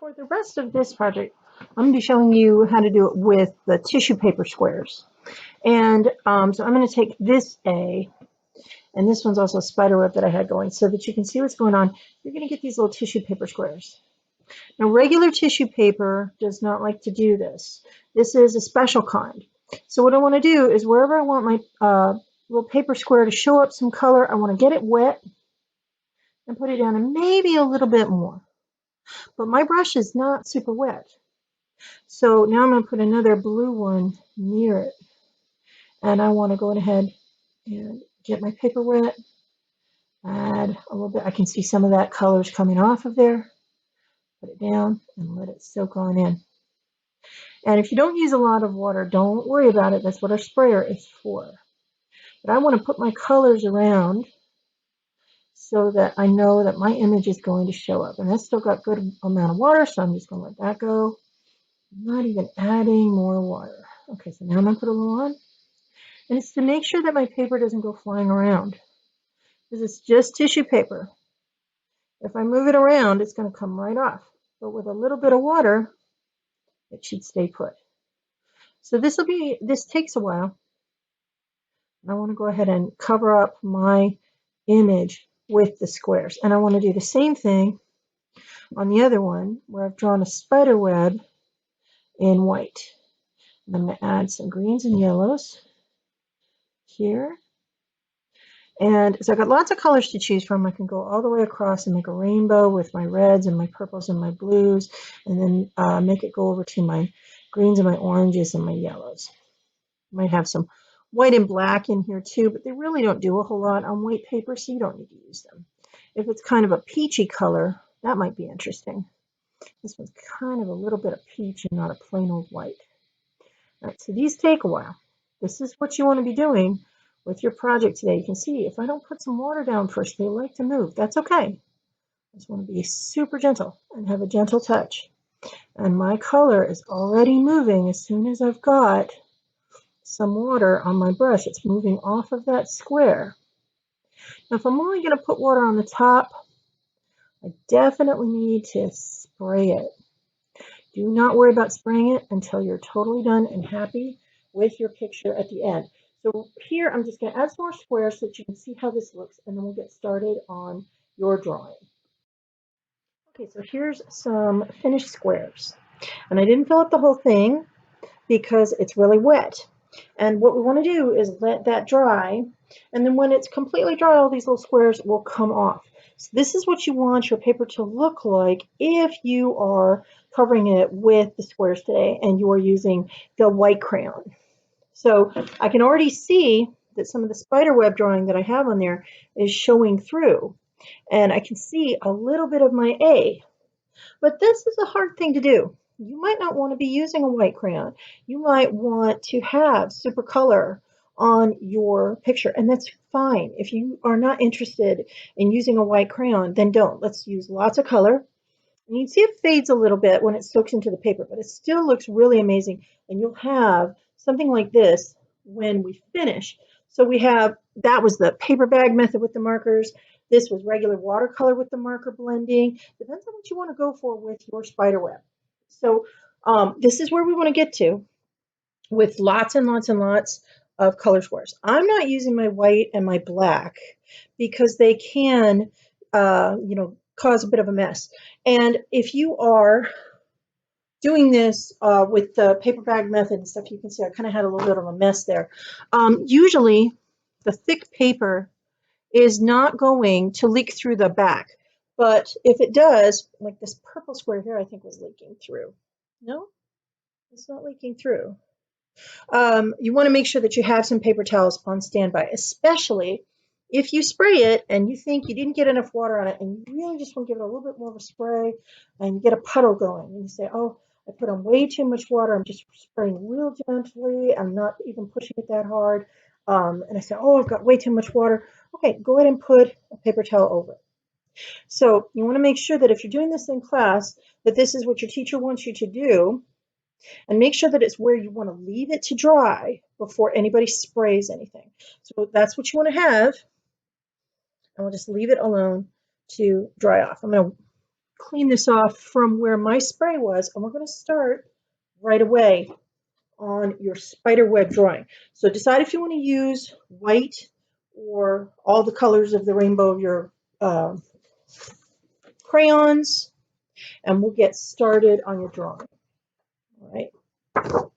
For the rest of this project, I'm going to be showing you how to do it with the tissue paper squares. And so I'm going to take this A, and this one's also a spider web that I had going so that you can see what's going on. You're going to get these little tissue paper squares. Now, regular tissue paper does not like to do this. This is a special kind. So what I want to do is wherever I want my little paper square to show up some color, I want to get it wet and put it down and maybe a little bit more. But my brush is not super wet. So now I'm going to put another blue one near it. And I want to go ahead and get my paper wet, add a little bit. I can see some of that color's coming off of there. Put it down and let it soak on in. And if you don't use a lot of water, don't worry about it. That's what our sprayer is for. But I want to put my colors around so that I know that my image is going to show up. And that's still got good amount of water, so I'm just going to let that go. I'm not even adding more water. Okay, so now I'm going to put a little on. And it's to make sure that my paper doesn't go flying around. Because it's just tissue paper. If I move it around, it's going to come right off. But with a little bit of water, it should stay put. So this takes a while. I want to go ahead and cover up my image with the squares. And I want to do the same thing on the other one where I've drawn a spider web in white. And I'm going to add some greens and yellows here. And so I've got lots of colors to choose from. I can go all the way across and make a rainbow with my reds and my purples and my blues, and then make it go over to my greens and my oranges and my yellows. Might have some white and black in here too, but they really don't do a whole lot on white paper, so you don't need to use them. If it's kind of a peachy color, that might be interesting. This one's kind of a little bit of peach and not a plain old white. All right, so these take a while. This is what you want to be doing with your project today. You can see if I don't put some water down first, they like to move. That's okay. I just want to be super gentle and have a gentle touch. And my color is already moving as soon as I've got some water on my brush. It's moving off of that square. Now, if I'm only going to put water on the top, I definitely need to spray it. Do not worry about spraying it until you're totally done and happy with your picture at the end. So here I'm just going to add some more squares so that you can see how this looks, and then we'll get started on your drawing. Okay, so here's some finished squares. And I didn't fill up the whole thing because it's really wet. And what we want to do is let that dry, and then when it's completely dry, all these little squares will come off. So this is what you want your paper to look like if you are covering it with the squares today and you are using the white crayon. So I can already see that some of the spider web drawing that I have on there is showing through, and I can see a little bit of my A. But this is a hard thing to do. You might not want to be using a white crayon. You might want to have super color on your picture, and that's fine. If you are not interested in using a white crayon, then don't. Let's use lots of color. And you can see it fades a little bit when it soaks into the paper, but it still looks really amazing. And you'll have something like this when we finish. So that was the paper bag method with the markers. This was regular watercolor with the marker blending. Depends on what you want to go for with your spider web. So this is where we want to get to with lots and lots and lots of color squares. I'm not using my white and my black because they can, cause a bit of a mess. And if you are doing this with the paper bag method and stuff, you can see I kind of had a little bit of a mess there. Usually the thick paper is not going to leak through the back. But if it does, like this purple square here, I think was leaking through. No, it's not leaking through. You want to make sure that you have some paper towels on standby, especially if you spray it and you think you didn't get enough water on it and you really just want to give it a little bit more of a spray and you get a puddle going and you say, oh, I put on way too much water. I'm just spraying real gently. I'm not even pushing it that hard. And I say, oh, I've got way too much water. Okay, go ahead and put a paper towel over it. So you want to make sure that if you're doing this in class, that this is what your teacher wants you to do, and make sure that it's where you want to leave it to dry before anybody sprays anything. So that's what you want to have, and we'll just leave it alone to dry off. I'm going to clean this off from where my spray was, and we're going to start right away on your spider web drawing. So decide if you want to use white or all the colors of the rainbow of your crayons, and we'll get started on your drawing. All right.